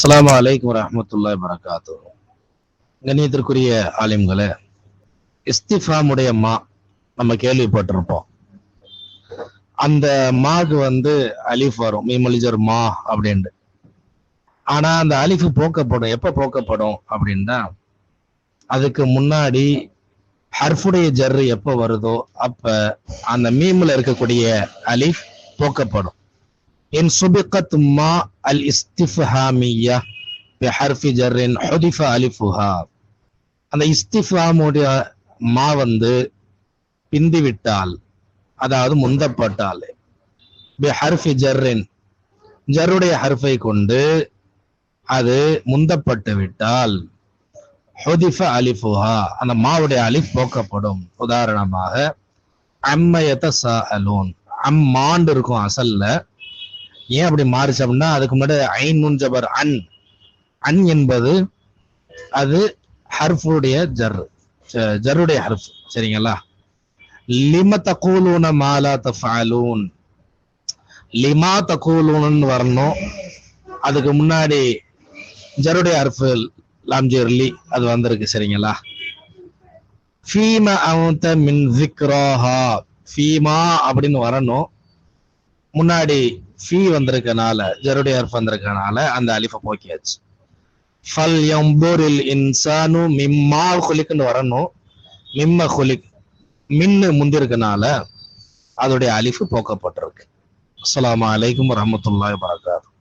அஸ்ஸலாமு அலைக்கும் வரஹ்மத்துல்லாஹி வபரகாத்துஹு. கண்ணியத்திற்குரிய ஆலிம்களே, இஸ்திஃபாமுடைய மா நம்ம கேள்விப்பட்டிருப்போம். அந்த மாக்கு அலிஃப் வரும், மீமொழிஜர் மா அப்படின்ட்டு. ஆனா அந்த அலிஃப் போக்கப்படும். எப்ப போக்கப்படும் அப்படின்னா, அதுக்கு முன்னாடி ஹர்ஃபுடைய ஜர்ரு எப்ப வருதோ அப்ப அந்த மீம்ல இருக்கக்கூடிய அலிஃப் போக்கப்படும். இன் சுபிகத் மா அல் இஸ்திஃப்ஹாமிய்யா பிஹர்ஃபி ஜர்ரின் ஹுதிஃப அலிஃபுஹா. அந்த இஸ்திஃப்ஹாமுடைய மா பிந்தி விட்டால், அதாவது முந்தப்பட்டால், பிஹர்ஃபி ஜர்ரின் ஜர்ருடைய ஹர்ஃபை கொண்டு அது முந்தப்பட்டு விட்டால், ஹுதிஃப அலிஃபுஹா அந்த மாவுடைய அலிஃப் போக்கப்படும். உதாரணமாக அம்ம யதஸாஅலூன், அம்மாண்டு இருக்கும் அசல்ல. ஏன் அப்படி மாறுச்சு அப்படின்னா, அதுக்கு முன்னாடி ஐன் நுன் ஜபர் அன், அன் என்பது அது ஹர்ஃபுடைய ஜர்ருடைய ஹர்ஃப். சரிங்களா? லிம தகூலூன மா லா தஃஅலூன், லிமா தகூலூன் வரணும். அதுக்கு முன்னாடி ஜர்ருடைய ஹர்ஃப் லாம் ஜர்லி அது வந்திருக்கு. சரிங்களா? ஃபீமா அன்த மின் ஸிக்ராஹா, ஃபீமா அப்படின்னு வரணும். முன்னாடி ஃபீ வந்திருக்கனால, ஜருடைய ஹர்ஃப் வந்திருக்கனால அந்த அலிஃபை போக்கியாச்சு. ஃபல் யம்புரில் இன்சானு மிம்மா குலிக்னு வரணும். மிம்ம குலிக் மின்னு முந்திருக்கனால அதோடைய அலிஃபு போக்கப்பட்டிருக்கு. அஸ்ஸலாமு அலைக்கும் வரஹ்மத்துல்லாஹி வபரகாத்துஹு.